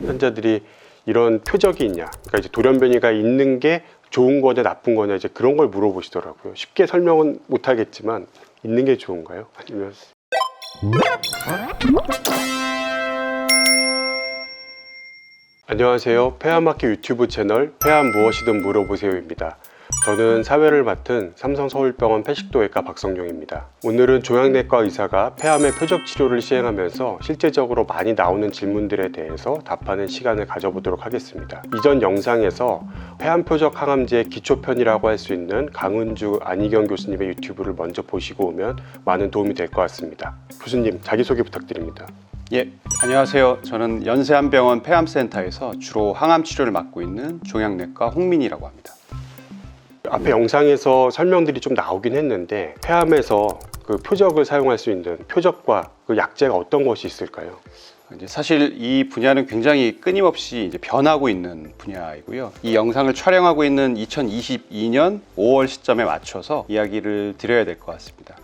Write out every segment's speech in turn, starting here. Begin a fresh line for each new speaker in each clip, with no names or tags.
환자들이 이런 표적이 있냐, 그러니까 이제 돌연변이가 있는 게 좋은 거냐 나쁜 거냐 이제 그런 걸 물어보시더라고요. 쉽게 설명은 못 하겠지만 있는 게 좋은가요? 아니면 안녕하세요. 폐암학회 유튜브 채널 폐암 무엇이든 물어보세요입니다. 저는 사회를 맡은 삼성서울병원 폐식도외과 박성용입니다. 오늘은 종양내과 의사가 폐암의 표적 치료를 시행하면서 실제적으로 많이 나오는 질문들에 대해서 답하는 시간을 가져보도록 하겠습니다. 이전 영상에서 폐암 표적 항암제의 기초편이라고 할 수 있는 강은주 안희경 교수님의 유튜브를 먼저 보시고 오면 많은 도움이 될 것 같습니다. 교수님, 자기소개 부탁드립니다.
예, 안녕하세요. 저는 연세한병원 폐암센터에서 주로 항암 치료를 맡고 있는 종양내과 홍민이라고 합니다.
앞에 영상에서 설명들이 좀 나오긴 했는데 폐암에서 그 표적을 사용할 수 있는 표적과 그 약제가 어떤 것이 있을까요?
사실 이 분야는 굉장히 끊임없이 이제 변하고 있는 분야이고요. 이 영상을 촬영하고 있는 2022년 5월 시점에 맞춰서 이야기를 드려야 될 것 같습니다.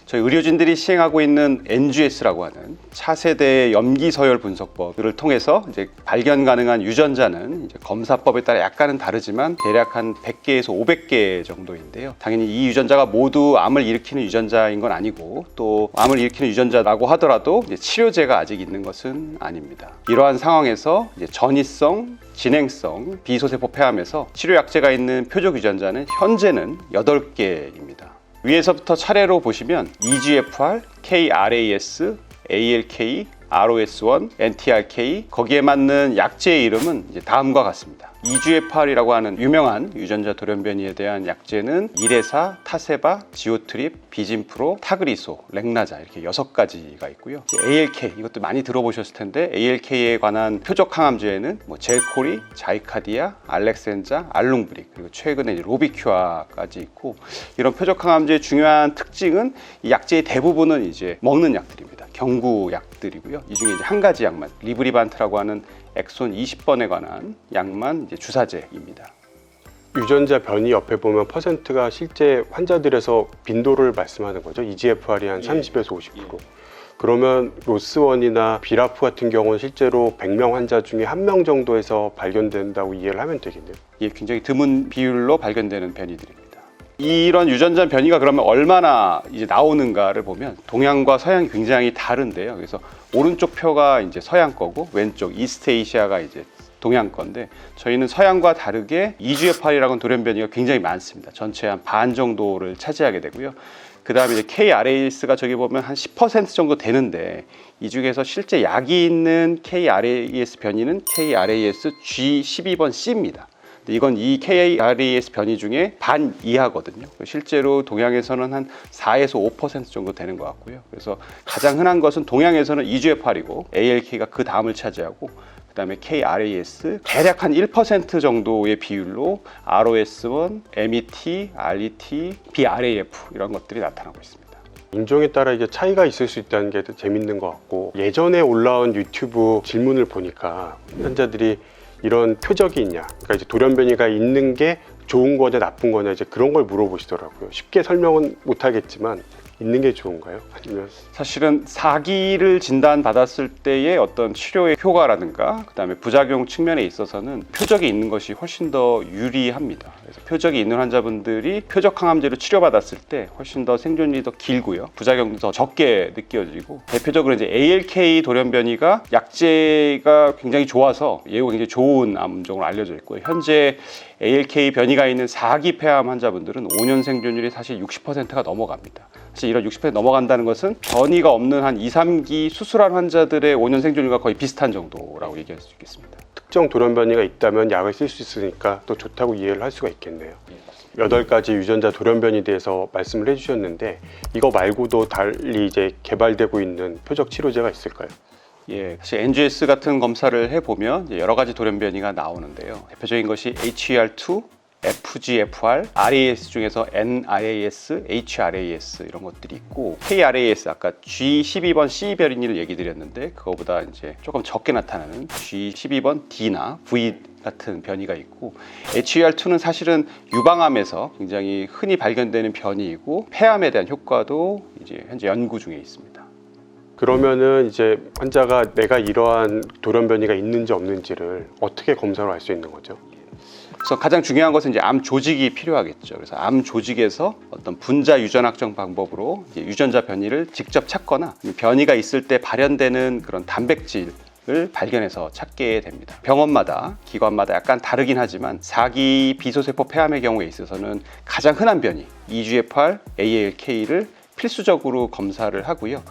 저희 의료진들이 시행하고 있는 NGS라고 하는 차세대 염기 서열 분석법을 통해서 이제 발견 가능한 유전자는 이제 검사법에 따라 약간은 다르지만 대략 한 100개에서 500개 정도인데요. 당연히 이 유전자가 모두 암을 일으키는 유전자인 건 아니고 또 암을 일으키는 유전자라고 하더라도 이제 치료제가 아직 있는 것은 아닙니다. 이러한 상황에서 이제 전이성, 진행성, 비소세포 폐암에서 치료 약제가 있는 표적 유전자는 현재는 8개입니다. 위에서부터 차례로 보시면 EGFR, KRAS, ALK, ROS1, NTRK 거기에 맞는 약제의 이름은 이제 다음과 같습니다. EGFR이라고 하는 유명한 유전자 돌연변이에 대한 약제는 이레사, 타세바, 지오트립, 비진프로, 타그리소, 렉나자 이렇게 6가지가 있고요. ALK 이것도 많이 들어보셨을 텐데 ALK에 관한 표적 항암제에는 젤코리, 자이카디아, 알렉센자, 알룽브릭 그리고 최근에 이제 로비큐아까지 있고 이런 표적 항암제의 중요한 특징은 이 약제의 대부분은 이제 먹는 약들입니다. 경구 약들이고요. 이 중에 이제 한 가지 약만 리브리반트라고 하는 엑손 20번에 관한 약만 이제 주사제입니다.
유전자 변이 옆에 보면 퍼센트가 실제 환자들에서 빈도를 말씀하는 거죠. EGFR이 한 30에서 50%. 그러면 로스1이나 비라프 같은 경우는 실제로 100명 환자 중에 1명 정도에서 발견된다고 이해를 하면 되겠네요.
예, 굉장히 드문 비율로 발견되는 변이들입니다. 이런 유전자 변이가 그러면 얼마나 이제 나오는가를 보면 동양과 서양이 굉장히 다른데요. 그래서 오른쪽 표가 이제 서양 거고 왼쪽 이스트에이시아가 이제 동양 건데 저희는 서양과 다르게 EGFR이라는 돌연변이가 굉장히 많습니다. 전체 한 반 정도를 차지하게 되고요. 그 다음에 이제 KRAS가 저기 보면 한 10% 정도 되는데 이 중에서 실제 약이 있는 KRAS 변이는 KRAS G12번C입니다. 이건 이 KRAS 변이 중에 반 이하거든요. 실제로 동양에서는 한 4에서 5% 정도 되는 것 같고요. 그래서 가장 흔한 것은 동양에서는 EGFR이고 ALK가 그 다음을 차지하고 그 다음에 KRAS 대략 한 1% 정도의 비율로 ROS1, MET, RET, BRAF 이런 것들이 나타나고 있습니다.
인종에 따라 이게 차이가 있을 수 있다는 게 재밌는 것 같고 예전에 올라온 유튜브 질문을 보니까 환자들이 이런 표적이 있냐, 그러니까 이제 돌연변이가 있는 게 좋은 거냐 나쁜 거냐 이제 그런 걸 물어보시더라고요. 쉽게 설명은 못 하겠지만 있는 게 좋은가요? 아니면
사실은 사기를 진단받았을 때의 어떤 치료의 효과라든가 그다음에 부작용 측면에 있어서는 표적이 있는 것이 훨씬 더 유리합니다. 그래서 표적이 있는 환자분들이 표적 항암제로 치료받았을 때 훨씬 더 생존율이 더 길고요. 부작용도 더 적게 느껴지고 대표적으로 이제 ALK 돌연변이가 약제가 굉장히 좋아서 예후가 굉장히 좋은 암종으로 알려져 있고요. 현재 ALK 변이가 있는 4기 폐암 환자분들은 5년 생존율이 사실 60%가 넘어갑니다. 사실 이런 60% 넘어간다는 것은 변이가 없는 한 2, 3기 수술한 환자들의 5년 생존율과 거의 비슷한 정도라고 얘기할 수 있겠습니다.
특정 돌연변이가 있다면 약을 쓸 수 있으니까 또 좋다고 이해를 할 수가 있겠네요. 8가지 유전자 돌연변이에 대해서 말씀을 해주셨는데 이거 말고도 달리 이제 개발되고 있는 표적 치료제가 있을까요?
예, 사실 NGS 같은 검사를 해보면 여러 가지 돌연변이가 나오는데요. 대표적인 것이 HER2, FGFR, RAS 중에서 NRAS, HRAS 이런 것들이 있고 KRAS 아까 G12번 C 변이를 얘기 드렸는데 그거보다 이제 조금 적게 나타나는 G12번 D나 V 같은 변이가 있고 HER2는 사실은 유방암에서 굉장히 흔히 발견되는 변이이고 폐암에 대한 효과도 이제 현재 연구 중에 있습니다.
그러면은 이제 환자가 내가 이러한 돌연변이가 있는지 없는지를 어떻게 검사로 알 수 있는 거죠?
그래서 가장 중요한 것은 이제 암 조직이 필요하겠죠. 그래서 암 조직에서 어떤 분자 유전 확정 방법으로 이제 유전자 변이를 직접 찾거나 변이가 있을 때 발현되는 그런 단백질을 발견해서 찾게 됩니다. 병원마다 기관마다 약간 다르긴 하지만 4기 비소세포 폐암의 경우에 있어서는 가장 흔한 변이 EGFR, ALK를 필수적으로 검사를 하고요.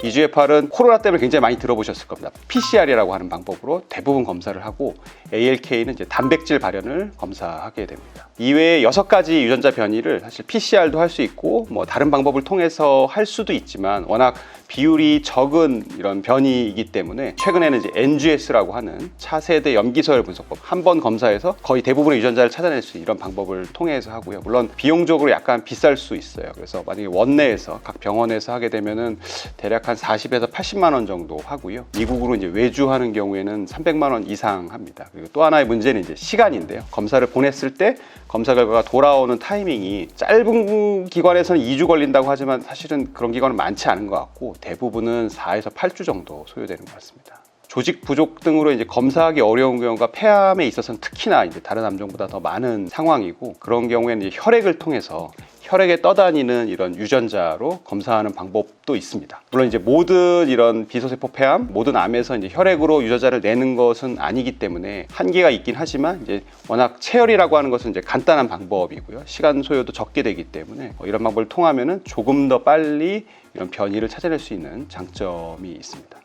EGFR은 코로나 때문에 굉장히 많이 들어보셨을 겁니다. PCR이라고 하는 방법으로 대부분 검사를 하고 ALK는 이제 단백질 발현을 검사하게 됩니다. 이외에 6가지 유전자 변이를 사실 PCR도 할 수 있고 뭐 다른 방법을 통해서 할 수도 있지만 워낙 비율이 적은 이런 변이이기 때문에 최근에는 이제 NGS라고 하는 차세대 염기서열 분석법 한 번 검사해서 거의 대부분의 유전자를 찾아낼 수 있는 이런 방법을 통해서 하고요. 물론 비용적으로 약간 비쌀 수 있어요. 그래서 만약에 원내에서 각 병원에서 하게 되면은 대략 한 40에서 80만 원 정도 하고요. 미국으로 이제 외주하는 경우에는 300만 원 이상 합니다. 그리고 또 하나의 문제는 이제 시간인데요. 검사를 보냈을 때 검사 결과가 돌아오는 타이밍이 짧은 기관에서는 2주 걸린다고 하지만 사실은 그런 기관은 많지 않은 것 같고 대부분은 4에서 8주 정도 소요되는 것 같습니다. 조직 부족 등으로 이제 검사하기 어려운 경우가 폐암에 있어서는 특히나 이제 다른 암종보다 더 많은 상황이고 그런 경우에는 이제 혈액을 통해서 혈액에 떠다니는 이런 유전자로 검사하는 방법도 있습니다. 물론 이제 모든 이런 비소세포 폐암, 모든 암에서 이제 혈액으로 유전자를 내는 것은 아니기 때문에 한계가 있긴 하지만 이제 워낙 체혈이라고 하는 것은 이제 간단한 방법이고요. 시간 소요도 적게 되기 때문에 이런 방법을 통하면은 조금 더 빨리 이런 변이를 찾아낼 수 있는 장점이 있습니다.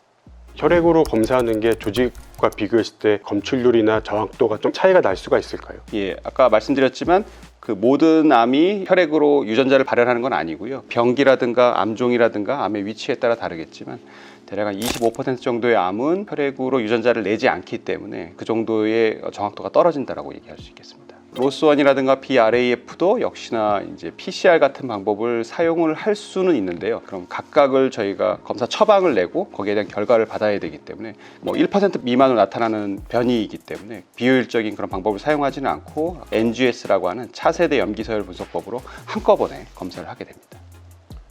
혈액으로 검사하는 게 조직과 비교했을 때 검출률이나 정확도가 좀 차이가 날 수가 있을까요?
예, 아까 말씀드렸지만 그 모든 암이 혈액으로 유전자를 발현하는 건 아니고요. 병기라든가 암종이라든가 암의 위치에 따라 다르겠지만 대략 한 25% 정도의 암은 혈액으로 유전자를 내지 않기 때문에 그 정도의 정확도가 떨어진다라고 얘기할 수 있겠습니다. 로스1이라든가 BRAF도 역시나 이제 PCR 같은 방법을 사용을 할 수는 있는데요. 그럼 각각을 저희가 검사 처방을 내고 거기에 대한 결과를 받아야 되기 때문에 뭐 1% 미만으로 나타나는 변이이기 때문에 비효율적인 그런 방법을 사용하지는 않고 NGS라고 하는 차세대 염기서열 분석법으로 한꺼번에 검사를 하게 됩니다.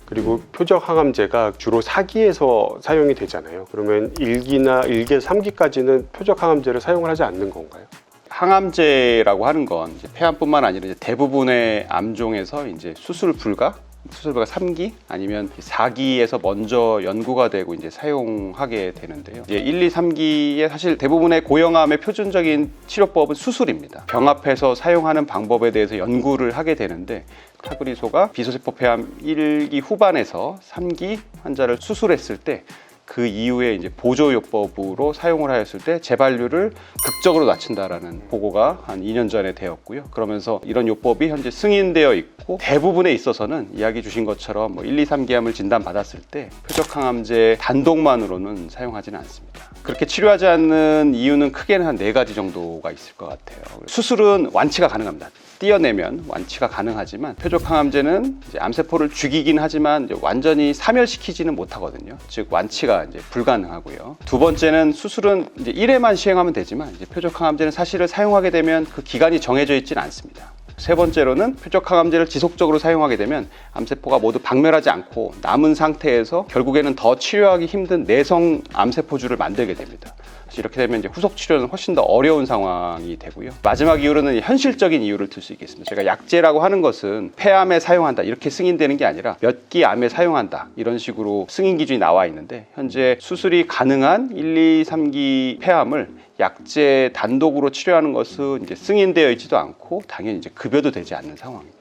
그리고 표적 항암제가 주로 4기에서 사용이 되잖아요. 그러면 1기나 1기에서 3기까지는 표적 항암제를 사용을 하지 않는 건가요?
항암제라고 하는 건 이제 폐암뿐만 아니라 이제 대부분의 암종에서 이제 수술 불가 3기 아니면 4기에서 먼저 연구가 되고 이제 사용하게 되는데요. 이제 1, 2, 3기에 사실 대부분의 고형암의 표준적인 치료법은 수술입니다. 병 앞에서 사용하는 방법에 대해서 연구를 하게 되는데 타그리소가 비소세포 폐암 1기 후반에서 3기 환자를 수술했을 때 그 이후에 이제 보조요법으로 사용을 하였을 때 재발률을 극적으로 낮춘다라는 보고가 한 2년 전에 되었고요. 그러면서 이런 요법이 현재 승인되어 있고 대부분에 있어서는 이야기 주신 것처럼 뭐 1, 2, 3기암을 진단받았을 때 표적항암제 단독만으로는 사용하지는 않습니다. 그렇게 치료하지 않는 이유는 크게는 한 4가지 정도가 있을 것 같아요. 수술은 완치가 가능합니다. 띄어내면 완치가 가능하지만 표적항암제는 이제 암세포를 죽이긴 하지만 이제 완전히 사멸시키지는 못하거든요. 즉 완치가 이제 불가능하고요. 두 번째는 수술은 이제 1회만 시행하면 되지만 이제 표적항암제는 사실을 사용하게 되면 그 기간이 정해져 있지는 않습니다. 세 번째로는 표적항암제를 지속적으로 사용하게 되면 암세포가 모두 박멸하지 않고 남은 상태에서 결국에는 더 치료하기 힘든 내성 암세포주를 만들게 됩니다. 이렇게 되면 이제 후속 치료는 훨씬 더 어려운 상황이 되고요. 마지막 이유로는 현실적인 이유를 들 수 있겠습니다. 제가 약제라고 하는 것은 폐암에 사용한다 이렇게 승인되는 게 아니라 몇 기 암에 사용한다 이런 식으로 승인 기준이 나와 있는데 현재 수술이 가능한 1, 2, 3기 폐암을 약제 단독으로 치료하는 것은 이제 승인되어 있지도 않고 당연히 이제 급여도 되지 않는 상황입니다.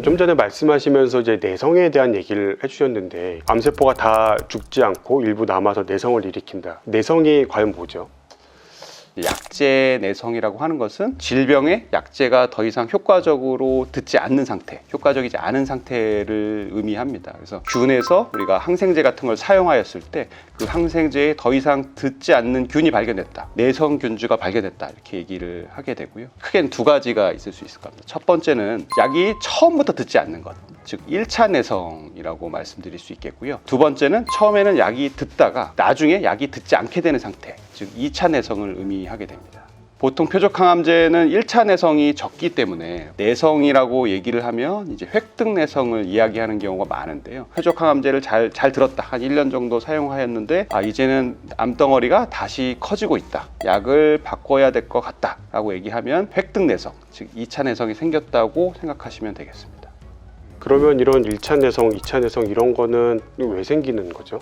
좀 전에 말씀하시면서 이제 내성에 대한 얘기를 해주셨는데 암세포가 다 죽지 않고 일부 남아서 내성을 일으킨다. 내성이 과연 뭐죠?
약제 내성이라고 하는 것은 질병에 약제가 더 이상 효과적으로 듣지 않는 상태, 효과적이지 않은 상태를 의미합니다. 그래서 균에서 우리가 항생제 같은 걸 사용하였을 때 그 항생제에 더 이상 듣지 않는 균이 발견됐다, 내성균주가 발견됐다 이렇게 얘기를 하게 되고요. 크게는 2가지가 있을 수 있을 겁니다. 첫 번째는 약이 처음부터 듣지 않는 것, 즉 1차 내성이라고 말씀드릴 수 있겠고요. 두 번째는 처음에는 약이 듣다가 나중에 약이 듣지 않게 되는 상태, 즉 2차 내성을 의미하게 됩니다. 보통 표적항암제는 1차 내성이 적기 때문에 내성이라고 얘기를 하면 이제 획득 내성을 이야기하는 경우가 많은데요. 표적항암제를 잘 들었다. 한 1년 정도 사용하였는데 이제는 암덩어리가 다시 커지고 있다. 약을 바꿔야 될 것 같다. 라고 얘기하면 획득 내성, 즉 2차 내성이 생겼다고 생각하시면 되겠습니다.
그러면 이런 1차 내성, 2차 내성 이런 거는 왜 생기는 거죠?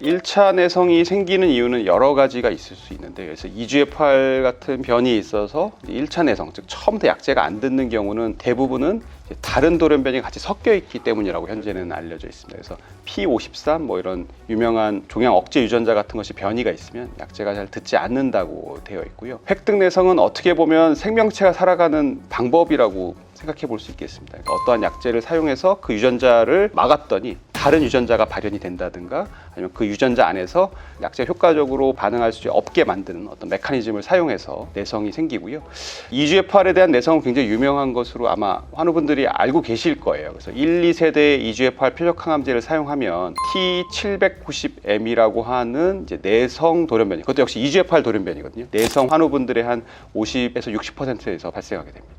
1차 내성이 생기는 이유는 여러 가지가 있을 수 있는데, 그래서 EGFR 같은 변이 있어서 1차 내성, 즉 처음부터 약제가 안 듣는 경우는 대부분은 다른 돌연변이 같이 섞여 있기 때문이라고 현재는 알려져 있습니다. 그래서 P53 뭐 이런 유명한 종양 억제 유전자 같은 것이 변이가 있으면 약제가 잘 듣지 않는다고 되어 있고요. 획득 내성은 어떻게 보면 생명체가 살아가는 방법이라고 생각해 볼 수 있겠습니다. 그러니까 어떠한 약제를 사용해서 그 유전자를 막았더니 다른 유전자가 발현이 된다든가, 아니면 그 유전자 안에서 약제가 효과적으로 반응할 수 없게 만드는 어떤 메커니즘을 사용해서 내성이 생기고요. EGFR에 대한 내성은 굉장히 유명한 것으로 아마 환우분들이 알고 계실 거예요. 그래서 1, 2세대의 EGFR 표적항암제를 사용하면 T790M이라고 하는 이제 내성 돌연변이, 그것도 역시 EGFR 돌연변이거든요. 내성 환우분들의 한 50에서 60%에서 발생하게 됩니다.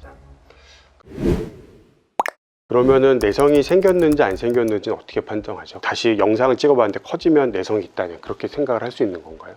그러면은 내성이 생겼는지 안 생겼는지는 어떻게 판정하죠? 다시 영상을 찍어봤는데 커지면 내성이 있다면 그렇게 생각을 할 수 있는 건가요?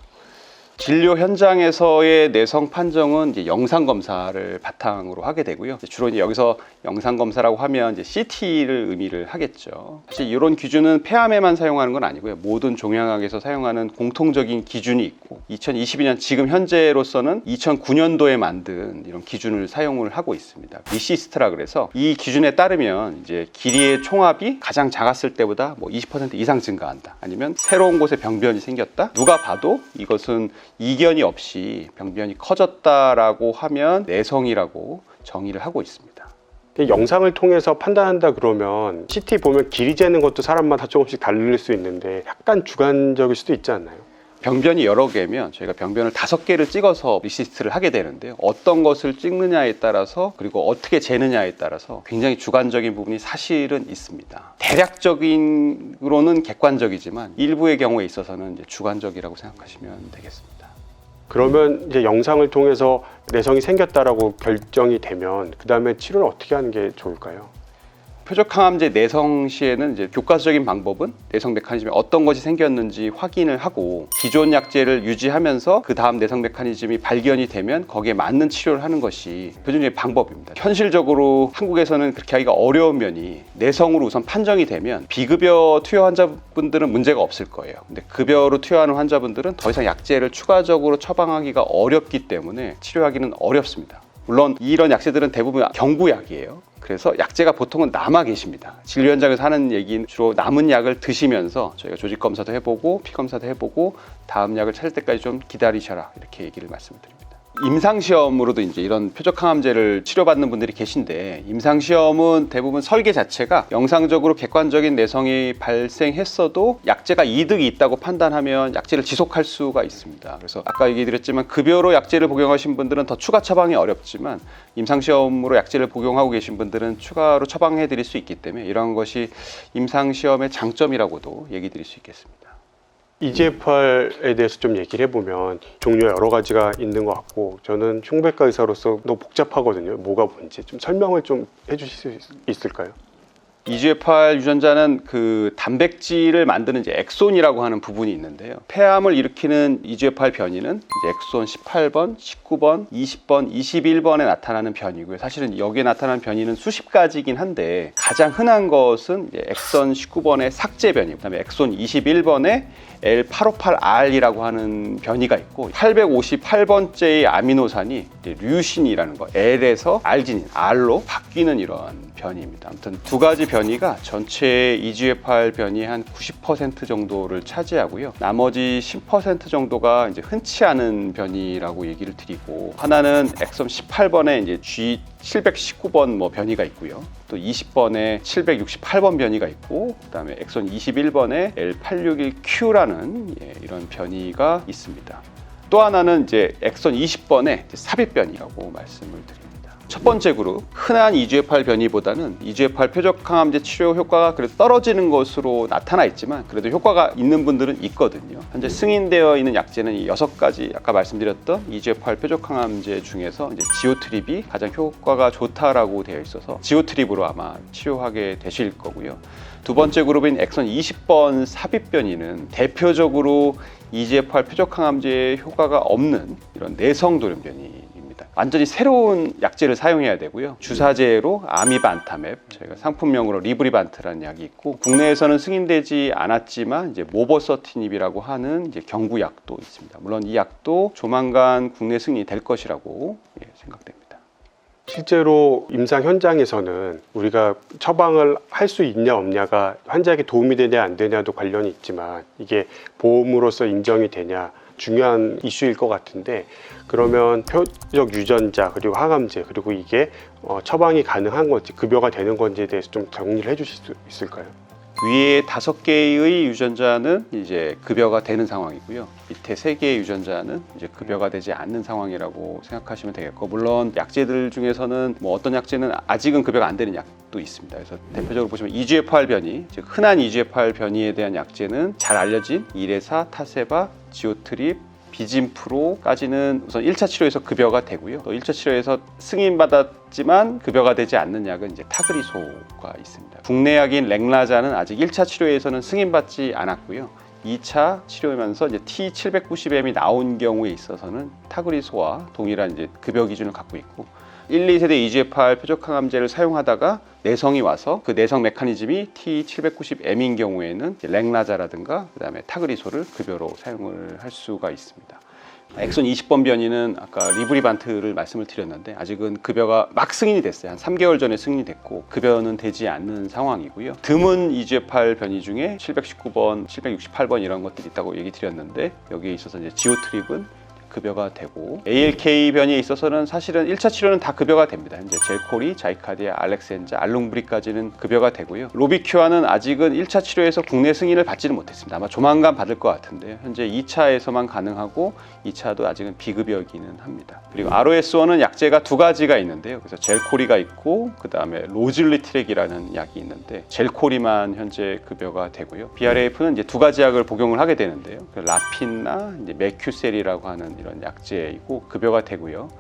진료 현장에서의 내성 판정은 이제 영상 검사를 바탕으로 하게 되고요. 주로 이제 여기서 영상 검사라고 하면 이제 CT를 의미를 하겠죠. 사실 이런 기준은 폐암에만 사용하는 건 아니고요. 모든 종양학에서 사용하는 공통적인 기준이 있고, 2022년 지금 현재로서는 2009년도에 만든 이런 기준을 사용을 하고 있습니다. 리시스트라 그래서 이 기준에 따르면 이제 길이의 총합이 가장 작았을 때보다 뭐 20% 이상 증가한다. 아니면 새로운 곳에 병변이 생겼다. 누가 봐도 이것은 이견이 없이 병변이 커졌다라고 하면 내성이라고 정의를 하고 있습니다.
영상을 통해서 판단한다 그러면 CT 보면 길이 재는 것도 사람마다 조금씩 다를 수 있는데 약간 주관적일 수도 있지 않나요?
병변이 여러 개면 저희가 병변을 5개를 찍어서 리시스트를 하게 되는데요. 어떤 것을 찍느냐에 따라서, 그리고 어떻게 재느냐에 따라서 굉장히 주관적인 부분이 사실은 있습니다. 대략적으로는 객관적이지만 일부의 경우에 있어서는 이제 주관적이라고 생각하시면 되겠습니다.
그러면 이제 영상을 통해서 내성이 생겼다라고 결정이 되면 그 다음에 치료를 어떻게 하는 게 좋을까요?
표적항암제 내성 시에는 이제 교과서적인 방법은 내성 메커니즘에 어떤 것이 생겼는지 확인을 하고 기존 약제를 유지하면서 그 다음 내성 메커니즘이 발견이 되면 거기에 맞는 치료를 하는 것이 표준적인 방법입니다. 현실적으로 한국에서는 그렇게 하기가 어려운 면이, 내성으로 우선 판정이 되면 비급여 투여 환자분들은 문제가 없을 거예요. 근데 급여로 투여하는 환자분들은 더 이상 약제를 추가적으로 처방하기가 어렵기 때문에 치료하기는 어렵습니다. 물론 이런 약제들은 대부분 경구약이에요. 그래서 약제가 보통은 남아 계십니다. 진료 현장에서 하는 얘기는 주로 남은 약을 드시면서 저희가 조직 검사도 해보고 피 검사도 해보고 다음 약을 찾을 때까지 좀 기다리셔라, 이렇게 얘기를 말씀드립니다. 임상시험으로도 이제 이런 표적항암제를 치료받는 분들이 계신데, 임상시험은 대부분 설계 자체가 영상적으로 객관적인 내성이 발생했어도 약제가 이득이 있다고 판단하면 약제를 지속할 수가 있습니다. 그래서 아까 얘기 드렸지만 급여로 약제를 복용하신 분들은 더 추가 처방이 어렵지만, 임상시험으로 약제를 복용하고 계신 분들은 추가로 처방해 드릴 수 있기 때문에 이런 것이 임상시험의 장점이라고도 얘기 드릴 수 있겠습니다.
EGFR에 대해서 좀 얘기를 해보면 종류가 여러 가지가 있는 것 같고, 저는 흉부외과 의사로서 너무 복잡하거든요. 뭐가 뭔지 좀 설명을 좀 해주실 수 있을까요?
EGFR 유전자는 그 단백질을 만드는 이제 엑손이라고 하는 부분이 있는데요. 폐암을 일으키는 EGFR 변이는 이제 엑손 18번, 19번, 20번, 21번에 나타나는 변이고요. 사실은 여기에 나타나는 변이는 수십 가지이긴 한데 가장 흔한 것은 이제 엑손 19번의 삭제 변이, 그다음에 엑손 21번의 L858R이라고 하는 변이가 있고, 858번째의 아미노산이 류신이라는 거, L에서 알지닌, R로 바뀌는 이런 변이입니다. 아무튼 두 가지 변이가 전체 EGFR 변이의 한 90% 정도를 차지하고요. 나머지 10% 정도가 이제 흔치 않은 변이라고 얘기를 드리고, 하나는 엑손 18번에 이제 G719번 뭐 변이가 있고요. 또 20번에 768번 변이가 있고, 그다음에 엑손 21번에 L861Q라는 이런 변이가 있습니다. 또 하나는 이제 엑손 20번에 삽입 변이라고 말씀을 드립니다. 첫 번째 그룹, 흔한 EGFR 변이보다는 EGFR 표적항암제 치료 효과가 그래도 떨어지는 것으로 나타나 있지만 그래도 효과가 있는 분들은 있거든요. 현재 승인되어 있는 약제는 이 6가지 아까 말씀드렸던 EGFR 표적항암제 중에서 이제 지오트립이 가장 효과가 좋다라고 되어 있어서 지오트립으로 아마 치료하게 되실 거고요. 두 번째 그룹인 엑선 20번 삽입 변이는 대표적으로 EGFR 표적항암제에 효과가 없는 이런 내성 돌연 변이입니다. 완전히 새로운 약제를 사용해야 되고요. 주사제로 아미반타맵, 저희가 상품명으로 리브리반트라는 약이 있고 국내에서는 승인되지 않았지만 이제 모버서티닙이라고 하는 이제 경구약도 있습니다. 물론 이 약도 조만간 국내 승인이 될 것이라고 생각됩니다.
실제로 임상 현장에서는 우리가 처방을 할 수 있냐 없냐가 환자에게 도움이 되냐 안 되냐도 관련이 있지만 이게 보험으로서 인정이 되냐 중요한 이슈일 것 같은데, 그러면 표적 유전자 그리고 항암제 그리고 이게 처방이 가능한 건지 급여가 되는 건지에 대해서 좀 정리를 해주실 수 있을까요?
위에 5개의 유전자는 이제 급여가 되는 상황이고요. 밑에 3개의 유전자는 이제 급여가 되지 않는 상황이라고 생각하시면 되겠고, 물론 약제들 중에서는 뭐 어떤 약제는 아직은 급여가 안 되는 약도 있습니다. 그래서 대표적으로 보시면 EGFR 변이, 즉 흔한 EGFR 변이에 대한 약제는 잘 알려진 이레사, 타세바, 지오트립, 비진프로까지는 우선 1차 치료에서 급여가 되고요. 또 1차 치료에서 승인받았지만 급여가 되지 않는 약은 이제 타그리소가 있습니다. 국내 약인 렉라자는 아직 1차 치료에서는 승인받지 않았고요. 2차 치료하면서 이제 T790M이 나온 경우에 있어서는 타그리소와 동일한 이제 급여 기준을 갖고 있고, 1, 2세대 EGFR 표적항암제를 사용하다가 내성이 와서 그 내성 메커니즘이 T790M인 경우에는 렉라자라든가 그다음에 타그리소를 급여로 사용을 할 수가 있습니다. 엑선 20번 변이는 아까 리브리반트를 말씀을 드렸는데 아직은 급여가 막 승인이 됐어요. 한 3개월 전에 승인이 됐고 급여는 되지 않는 상황이고요. 드문 EGFR 변이 중에 719번, 768번 이런 것들이 있다고 얘기 드렸는데 여기에 있어서 이제 지오트립은 급여가 되고, ALK 변이에 있어서는 사실은 1차 치료는 다 급여가 됩니다. 이제 젤코리, 자이카디아, 알렉센자, 알룽브리까지는 급여가 되고요. 로비큐아는 아직은 1차 치료에서 국내 승인을 받지는 못했습니다. 아마 조만간 받을 것 같은데요. 현재 2차에서만 가능하고 2차도 아직은 비급여이기는 합니다. 그리고 ROS1은 약제가 2가지가 있는데요. 그래서 젤코리가 있고 그 다음에 로즐리트렉이라는 약이 있는데 젤코리만 현재 급여가 되고요. BRAF는 이제 2가지 약을 복용을 하게 되는데요. 라핀나 이제 메큐셀이라고 하는 이런 약제이고 급여가 되고요.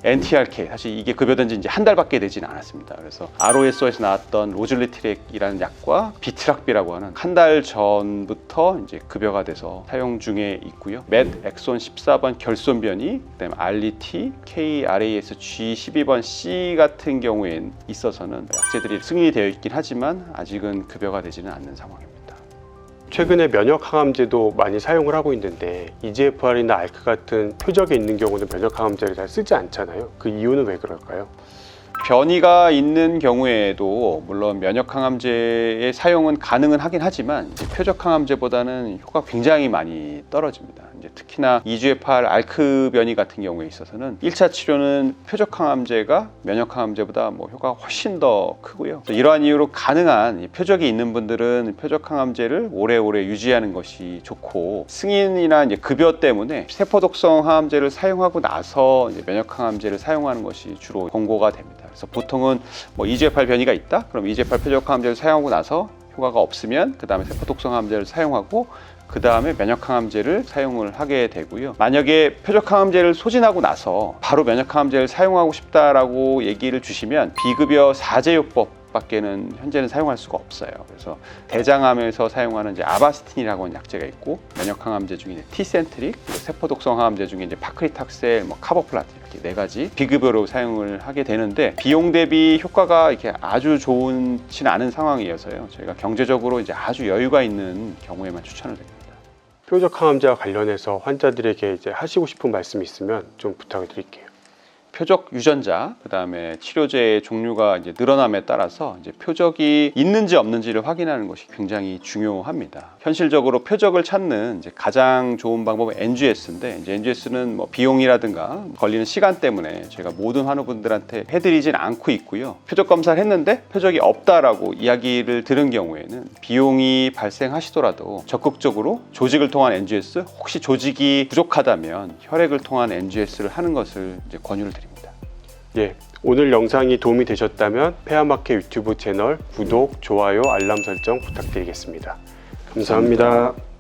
NTRK, 사실 이게 급여된 지 이제 한 달밖에 되지는 않았습니다. 그래서 ROSO에서 나왔던 로즐리트렉이라는 약과 비트락비라고 하는 한 달 전부터 이제 급여가 돼서 사용 중에 있고요. 맷 엑손 14번 결손 변이, 그다음에 RLT, KRAS G12번 C 같은 경우에 있어서는 약제들이 승인이 되어 있긴 하지만 아직은 급여가 되지는 않는 상황입니다.
최근에 면역 항암제도 많이 사용을 하고 있는데 EGFR이나 ALK 같은 표적에 있는 경우는 면역 항암제를 잘 쓰지 않잖아요. 그 이유는 왜 그럴까요?
변이가 있는 경우에도 물론 면역항암제의 사용은 가능은 하긴 하지만 이제 표적항암제보다는 효과가 굉장히 많이 떨어집니다. 이제 특히나 EGFR ALK 변이 같은 경우에 있어서는 1차 치료는 표적항암제가 면역항암제보다 뭐 효과가 훨씬 더 크고요. 이러한 이유로 가능한 표적이 있는 분들은 표적항암제를 오래오래 유지하는 것이 좋고, 승인이나 이제 급여 때문에 세포독성 항암제를 사용하고 나서 이제 면역항암제를 사용하는 것이 주로 권고가 됩니다. 그래서 보통은 뭐 EGFR 변이가 있다? 그럼 EGFR 표적항암제를 사용하고 나서 효과가 없으면 그 다음에 세포독성 항암제를 사용하고 그 다음에 면역항암제를 사용을 하게 되고요. 만약에 표적항암제를 소진하고 나서 바로 면역항암제를 사용하고 싶다라고 얘기를 주시면 비급여 사제요법 밖에는 현재는 사용할 수가 없어요. 그래서 대장암에서 사용하는 이제 아바스틴이라고 하는 약제가 있고, 면역항암제 중에 티센트릭, 세포독성 항암제 중에 이제 파크리탁셀, 뭐 카보플라틴 이렇게 4가지 비급여로 사용을 하게 되는데 비용 대비 효과가 이렇게 아주 좋지는 않은 상황이어서요. 저희가 경제적으로 이제 아주 여유가 있는 경우에만 추천을 드립니다.
표적 항암제와 관련해서 환자들에게 이제 하시고 싶은 말씀이 있으면 좀 부탁을 드릴게요.
표적 유전자, 그 다음에 치료제의 종류가 이제 늘어남에 따라서 이제 표적이 있는지 없는지를 확인하는 것이 굉장히 중요합니다. 현실적으로 표적을 찾는 이제 가장 좋은 방법은 NGS인데, 이제 NGS는 뭐 비용이라든가 걸리는 시간 때문에 제가 모든 환우분들한테 해드리진 않고 있고요. 표적 검사를 했는데 표적이 없다라고 이야기를 들은 경우에는 비용이 발생하시더라도 적극적으로 조직을 통한 NGS, 혹시 조직이 부족하다면 혈액을 통한 NGS를 하는 것을 이제 권유를 드립니다.
예, 오늘 영상이 도움이 되셨다면 폐암학회 유튜브 채널 구독, 좋아요, 알람 설정 부탁드리겠습니다. 감사합니다.